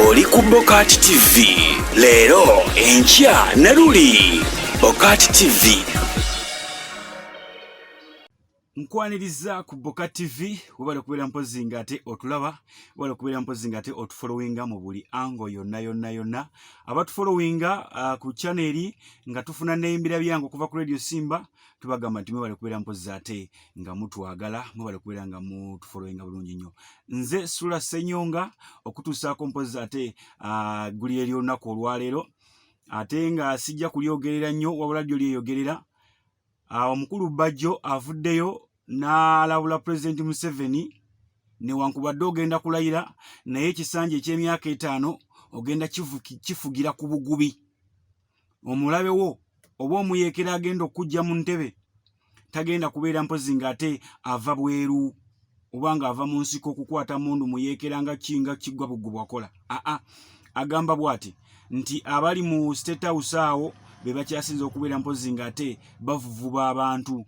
oli ku BOCAT TV. Leero enkya ne luli BOCAT TV. Nkwaniriza ku BOCAT TV wabale kubeera mpozi ngate otulaba wabale kubeera mpozi ngate otufollowinga mu buli ango yonna abatufollowinga ku channel nga tufuna neyimbira byangu kuva ku Radio Simba tubagamba nti mwebale kubeera mpozi ate nga mutwagala mwebale kubeera nga mutufollowinga bulungi nnyo. Nze SULA SSENYONGA okutuusaako mpozi ate guli eri olunaku olwaleero ate nga sijja kulyogerera nnyo wabula lyo lyeyogerera. Omukulu Bajjo avuddeyo n'alabula President Museven newankubadde ogenda kulayira naye Ekisanja eky'emyaka 5 ogenda kifugira ku bugubi. Omulabe wo oba omuyeekera agenda okujja mu ntebe tagenda kubeera mpozi ngate ava bweru obanga ava mu nsiko okukwata mundu muyeekera nga kinga kigwa bugubu akola. Agamba bwati nti abali mu State House awo bebakyasinza okubeera mpozi ngate bavuvuba abantu.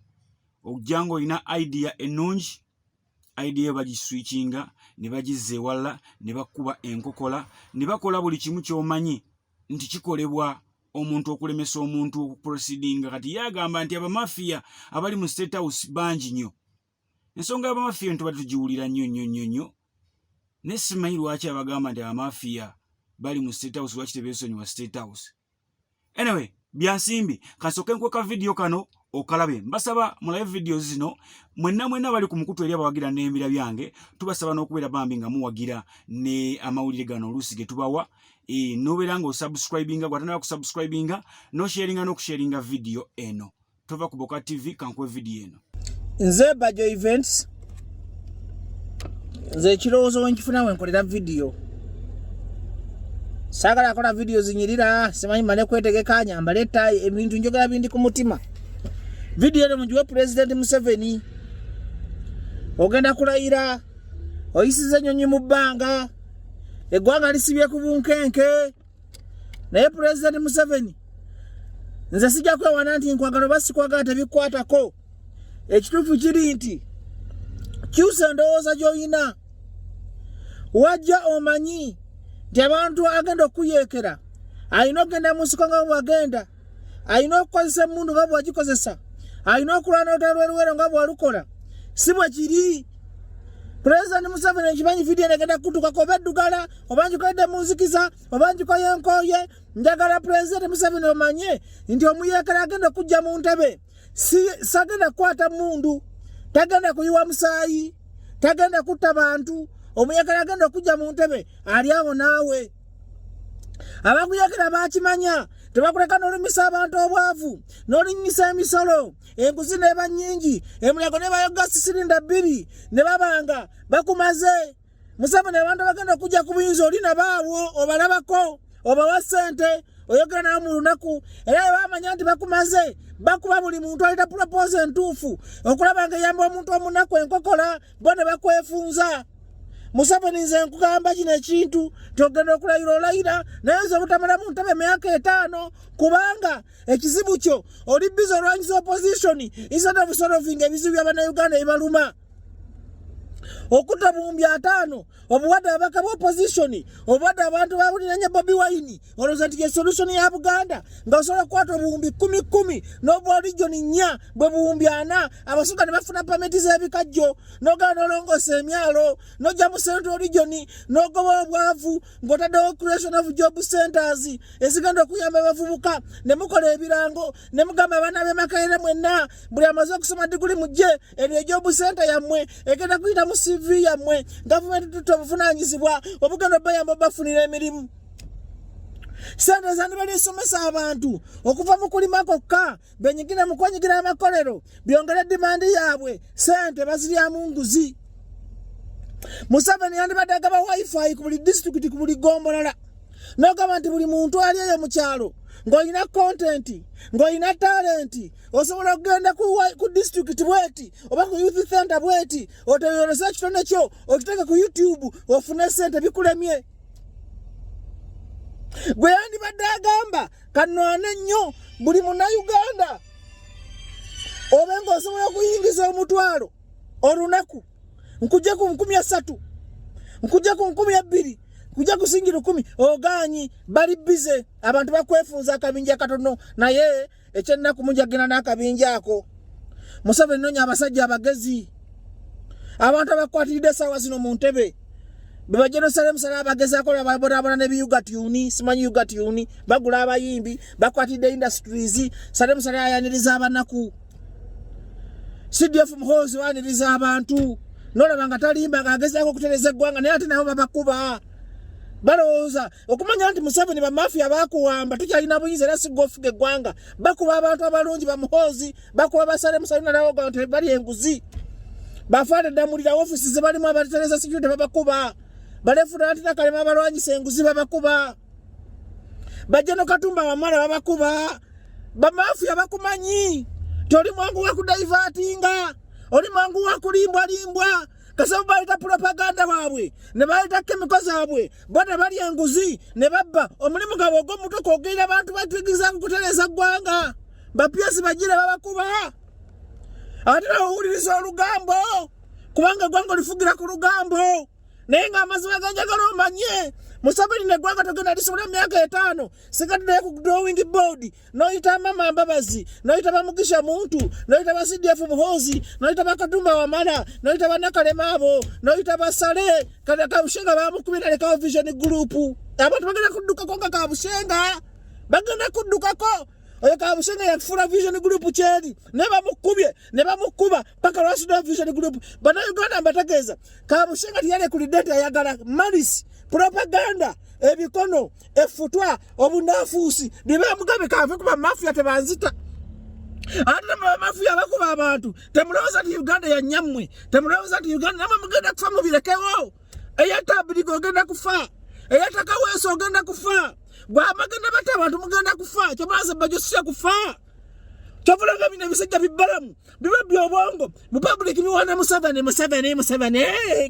Ojango ina idea enungi idea bagiswitchinga ne bagizze wala ne bakuba enkokola ne bakola buli kimu kyomanyi nti kikolebwa omuntu okulemesa omuntu okuproceedinga. Kati yagamba nti abamafia abali mu State House bangi nnyo. Ensonga abamafia ntuba tugiwulira nnyo ne simanyi lwaki abagamba nti abamafia bali mu State House lwaki tebeesonyiwa State House. Anyway, byansimbi kasoke nkweka video kano okalabe. Mbasaba mulabe video zino mwenna bali ku mukutu eri abawagira n'embira byange tubasaba n'okubeera bambi nga muwagira ne amawulire gano oluusi ge tubawa nobeera nga osubscribinga gwatandika kusubscribinga no sharinga n'okusharinga video eno. Tova ku BOCAT TV kankwe video eno. Nze Bajjo events nze ekirowoozo wenkifuna wenkolera video sagala akola video zinyirira simanyi mane kwetegeka nyambala ettayi ebintu njogera bindi ku mutima. Video eno mujiwe President Museven ogenda kulayira oyisiza ennyonyi mu bbanga eggwanga lisibye ku bunkenke naye President Museven nze sijja kwewana nti nkwagala oba sikwagala tebikwatako. Ekituufu kiri nti kyusa endowooza gy'oyina wajja omanyi nti abantu agenda okuyeekera alina okugenda mu nsiko nga bwagenda alina okukozesa emmundu nga bwagikozesa alina okulwana olutalo nga bwalukola. Si bwe kiri. President Museven ekimanyi video negenda kutukako oba eddugala oba njikoledde mu nzikiza oba njikoye enkooye njagala President Museven omanye nti omuyeekera agenda okujja mu ntebe sagenda kukwata mundu tagenda kuyiwa musaayi tagenda kutta bantu. Omuyeekera agenda okujja mu ntebe ali awo naawe. Abakuyeekera bakimanya tebakuleka n'olimisa abantu obwavu n'olinyisa emisolo enguzi n'eba nnyingi emulyago ne bayoga sirinda 2 ne babanga bakumaze. Museven abantu bagenda okujja ku buyinza oli nabaawo obalabako obawa ssente oyogera nawe mu lunaku era bamanya nti bakumaze bakuba buli muntu alina propose entuufu okulaba nga eyamba omuntu omunaku enkokola bo ne bakwefunza. Museven nze nkugamba kino ekintu togenda okulayira olayira naye nze obutamala mu ntebe emyaka 5 kubanga ekizibu kyo oli bizi olwanyisa opposition instead of solving ebizibu by'Abannayuganda ebibaluma. Okutta buwumbi 5 obuwadde ababaka b'opposition obuwadde abantu babuliranya Bobi Wine olowooza nti ye solution ya Buganda nga osobola okukwata obuwumbi 10 n'obwa region 4 bwe buwumbi 4 abasugga ne bafuna pameti z'ebikajjo n'ogala n'olongoosa emyalo n'ojja mu Central Region n'ogoba obwavu ng'otaddewo creation of job centers ezigenda okuyamba abavubuka ne mukola ebirango ne mugamba abaana b'Emakerere mwenna buli amaze okusoma diguli mujje eriyo job center yammwe egenda kuyita mu CV yammwe gavumenti tutobuvunanyizibwa obugenda obayamba bafunira emirimu. Sente zandi balisomesa abantu okuva mu kulima kokka benyigira mu kwenyigira amakolero byongera dimandi yaabwe sente baziryamu nguzi. Museven yandibadde agaba wifi ku buli district ku buli gombolola n'ogamba nti buli muntu ali eyo mu kyalo ng'olina content ng'olina talent osobola okugenda ku district bweti oba ku youth center bweti oteyoolesa ekitone kyo okiteeke ku YouTube ofune sente bikulemye. Gwe yandibadde agamba kanwane nnyo buli munnayuganda obe ng'osobola okuyingiza omutwalo olunaku nkujja ku 300 nkujja ku 200 kuja kusingira 10 oganyi bali bize abantu bakwefunza akabinja katono naye ekyenna kumujagina n'akabinja ako Museven nonya abasajja abagezi abantu abakwatidde sawa zino mu ntebe beba Jerusalem sala abagezi akola babona ne BOCAT uni simanyi BOCAT uni bagula abayimbi bakwatidde industries Salem sala ayaniriza abanaku CDF muhozi waniriza abantu nola banga talimba agageza ko kutereza gwanga naye ate nabo babakuba baloza okumanya nti Museven ba mafia bakuwamba tukyalina buyinza era sigofuge gwanga bakuba abantu abalungi ba muhozi bakuba basale musalina nawo gante bali enguzi bafade damulira offices zebalimu abatereza security babakuba balefuna ati nakalema abalwanyisa enguzi babakuba Bajjo Katumba wamala babakuba ba mafia bakumanyi toli mwangu wa kudaivatinga oli mwangu wa kulimbwa kasabu balita propaganda wabwe ne balita chemicals zabwe bana bali enguzi ne babba omulimu gabo gomuto kogeera abantu batwigiza kutereza gwanga bapyasi bajira babakuba atira owuliriza olugambo kubanga gwango lifugira ku lugambo naye nga amazima ganja galomanye Museven ne gwanga togenda lisobola myaka 5 sikatide ku drawing board noyita mama mbabazi noyita bamugisha muntu noyita ba CDF muhozi noyita bakatumba wamala noyita banakalema abo noyita basale kada kabushenga bamukubira leka vision group abantu bagenda kudduka konga kabushenga bagenda kudduka ko oyo kabushenga yakufura vision group cheri ne bamukuba paka rasido vision group bana Uganda mbategeza kabushenga tiyale kuli data yagala malis propaganda ebikono efutwa obunafusi biba mugabe kave kuba mafia tebanzita ate mafia bakuba abantu temuloza ti Uganda ya nyamwe temuloza ti Uganda nama mugenda kufa mubirekewo eyata bidigo ogenda kufa eyata kaweso ogenda kufa gwa magenda bata abantu mugenda kufa kyobaza Bajjo sya kufa kyovulaga bino ebisajja bibalamu biba byobongo mu public biwana Museven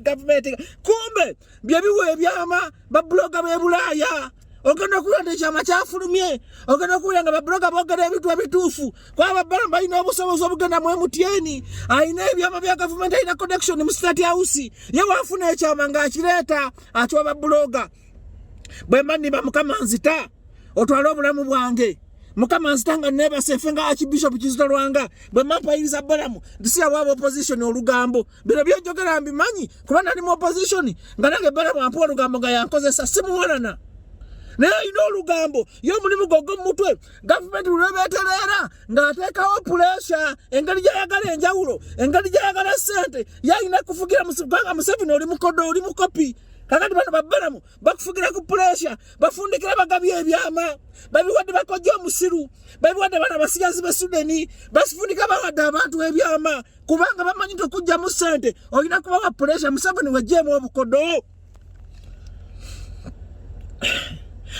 government kumbe byebiwe ebyama babloga bebulaya ogenda kulanda ekyama kyafulumye ogenda kulanga babloga bogera ebintu ebituufu kwa babalamu balina obusobozi obugenda mu MTN ayina ebyama bya government ayina connection mu State House ye wafuna ekyama ng'akireta atwa babloga bwe mani ba mukama nzita otwala obulamu bwange mukama nzitanga neba sefenga archbishop Kizito Lwanga bwe mampayiriza balamu ndisiya wabo opposition olugambo bino byojogera mbimanyi kubanga ndi mu opposition nga nange balamu ampo olugambo nga yankozesa simuwalana naye ino olugambo yo mulimu gogo mutwe government lulebeterera ng'ateekawo pressure engeri gyayagala enjawulo engeri gyayagala sente yayina kufugira musibanga Museven oli mukodo oli mukopi kakati bano babalamu bakufugira ku pressure bafundikira bagabi ebyama babiwadde bakojja omusiru babiwadde bana basigazi be Sudani basifundika bawadde abantu ebyama kubanga bamanyi okujja mu sente olina kubawa pressure Museven wejjeemu obukodo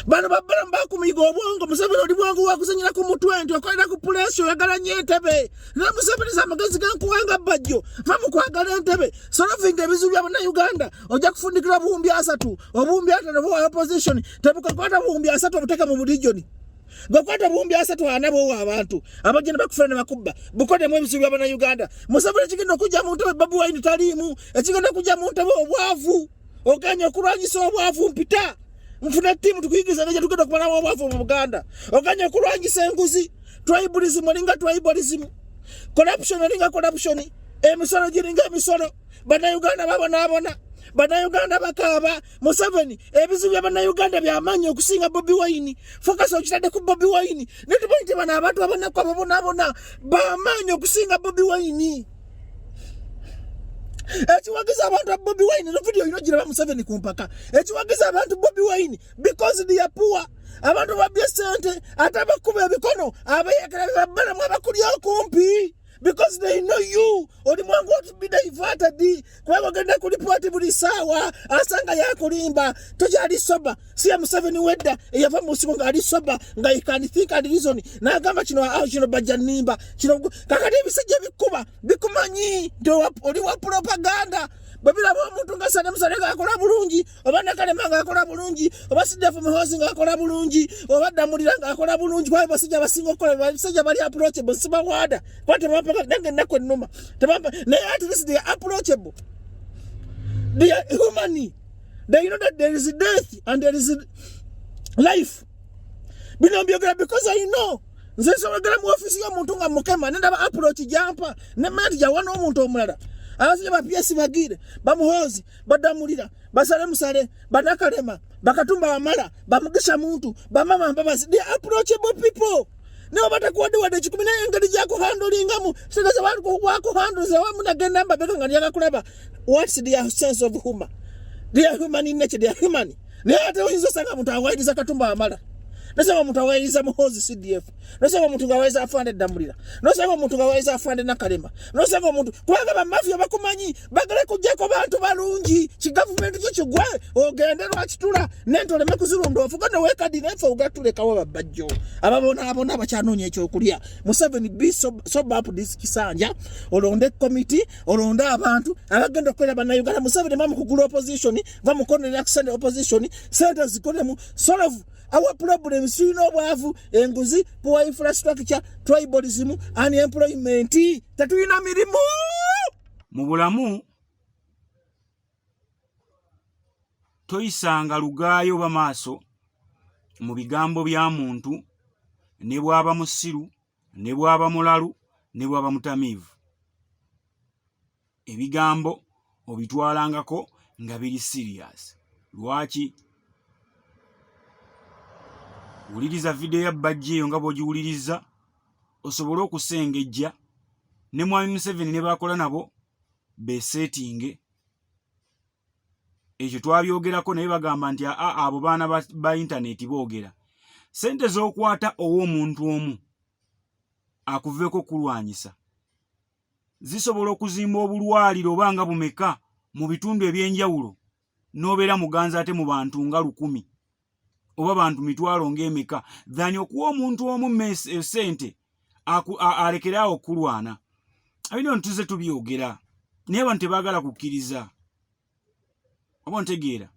bano babalamu bakumiga obwongo Museven oli bwangu wakusenyera ku mutwe nti okolera ku pressure oyagala nnyo entebe naye Museven amagezi gankuwanga Bajjo va mu kwagala entebe solovinga ebizibu bya Bannayuganda ojja kufundikira buwumbi 3 obuwumbi 5 bwa opposition tebukakwata buwumbi 3 obuteka mu bulijoni gwakwata buwumbi 3 anabo abantu abagenda bakufuna ne bakubba bukodemu ebizibu bya Bannayuganda Museven ekigenda okujja mu ntebe Babu Wine taliimu ekigenda okujja mu ntebe obwavu oganya okulwanyisa obwavu mpita mfuna timu tukuyigiza neje tugenda kumala obwavu mu Buganda oganya kulwanyisa enguzi tribalism linga tribalism corruption linga corruption emisolo giringa emisolo Bannayuganda babona Bannayuganda bakaba Museven ebizibu bya Bannayuganda byamanyi okusinga Bobi Wine focus okitadde ku Bobi Wine netubonye bana abantu abonako babona bamanyi okusinga Bobi Wine ekiwagiza abantu Bobi Wine no video ino gira Museven kumpaka ekiwagiza abantu Bobi Wine because they are poor abantu babye sente atabakuba ebikono abayekera babana mwabakuli okumpi because they know you oli mwangu to be diverted kwa bagenda kulipoti buli sawa asanga yakulimba tojali soba si Museven wedda yava musibo nga ali soba nga you can think and reason na gamba kino bajanimba kino kakati bisajja bikuba bikumanyi ndo oli wa propaganda babira bo muntu nga Salem Sarega akola bulungi obana Kalema nga akola bulungi obasijja fu muhozi nga akola bulungi obadda mulira nga akola bulungi kwa basijja basinga okola basijja bali approachable siba wada kwate bapaka nange nako nnuma tebamba naye at least they are approachable they are human They know that there is death and there is life. Because I know. Nzeso wagala mu office ya muntu nga mukema nenda approach jampa ne mati ja wana omuntu omulala. Abasije ba PS bagire bamuhozi badamulira basale musale badakalema bakatumba wamala bamugisha muntu bamama mbabasi they approachable people. Ne batakuwade wade chikumina engadi jako handling amu sega za wako handle za wamu na genda mba beka ngani yaka kulaba. What's their sense of humor? They are human in nature, they are human. Ne ate wizo sanga muntu awaidiza katumba wamala. Nasema muntu awaidiza muhozi CDF. Nasema muntu awaidiza afande damulira. Nasema muntu awaidiza afande nakalema. Nasema muntu kwanga bamafia bakumanyi bagale kujeko bantu balungi ki government cyo kigwe ogendera akitula nentole mekuzirundu ofugana weka dinefa ugatule kawa Bajjo ababona abacyanonye ekyo kulya Museven be sob up this Ekisanja olonde committee olonde abantu abagenda kwera banayugana Museven mamu kugula opposition bamukonera kusende opposition center zikolemu solve our problems you know bwavu enguzi poor infrastructure tribalism unemployment tatuyina mirimu mu bulamu toyisanga lugaayo bamaaso mu bigambo bya muntu ne bwaba musiru ne bwaba mulalu ne bwaba mutamivu ebigambo obitwalangako nga biri serious lwaki wuliriza video ya Bajjo nga bw'ogiwuliriza osobola okusengejja ne mwami Museven ne bakola nabo besettinge ekyo twabyogerako naye bagamba nti abo baana ba internet boogera sente z'okwata ow'omuntu omu akuveeko kulwanyisa zisobola okuzimba obulwaliro obanga bumeka mu bitundu ebyenjawulo n'obeera muganza ate mu bantu nga 1,000 oba bantu mitwalo ng'emeka dhani okuwa omuntu omu sente alekeraawo okulwana abino ntuze tubyogera naye abantu tebaagala kukkiriza oba ntegeera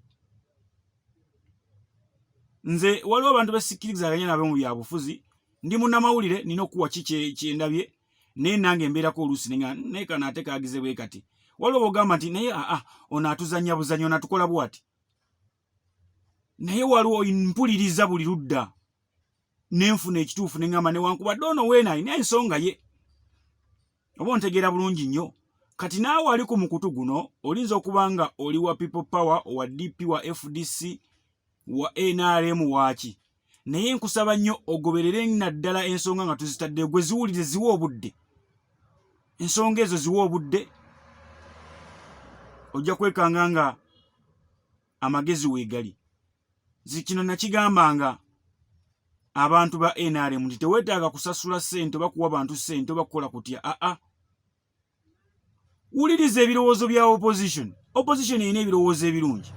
nze waliwo abantu basikkirizaganya nabo mu byabufuzi ndi munnamawulire nina okuwa kyendabye naye nange embeerako oluusi naye kana ate kaagize bwe kati waliwo bogamba nti naye ono atuzannya buzannya ono atukola bwati naye waliwo mpuliriza buli ludda nenfuna ekituufu neŋŋamba newankubadde ono weena alina ensonga ye oba ntegeera bulungi nnyo kati naawe ali ku mukutu guno olinza okuba nga oli wa people power wa DP wa FDC wa NRM waaki naye nkusaba nnyo ogoberere naddala ensonga nga tuzitadde gwe ziwulire ziwa obudde ensonga ezo ziwa obudde ojja kwekanga nga amagezi weegali zikino nakigambanga abantu ba NRM nti teweetaaga kusasula ssente oba kuwa bantu ssente oba kukola kutya wuliriza ebirowoozo bya opposition erina ebirowoozo ebirungi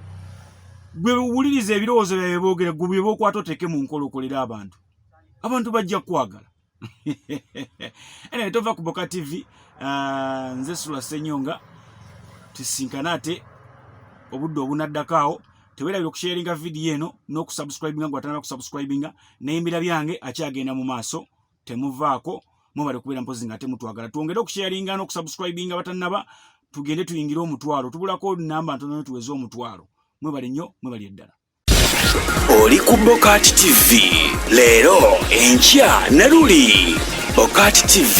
gwe wuliriza ebirowoozo byabwe boogera gwe bye bookwata oteeke mu nkolokolera abantu bajja kwagala tova ku BOCAT TV nze SULA tusinkana ate obudde obunaddakaawo teweerabira okusharinga video eno n'okusubscribinga gw'atanaba kusubscribinga n'embira byange akyagenda mu maaso temuvaako mubale kubeera mpozi nga ate mutwagala twongere okusharinga n'okusubscribinga batannaba tugende tuyingire omutwalo tubulako namba ntono tuweze omutwalo mwebale nnyo mwebale eddala oli ku BOCAT TV leero enkya ne luli BOCAT TV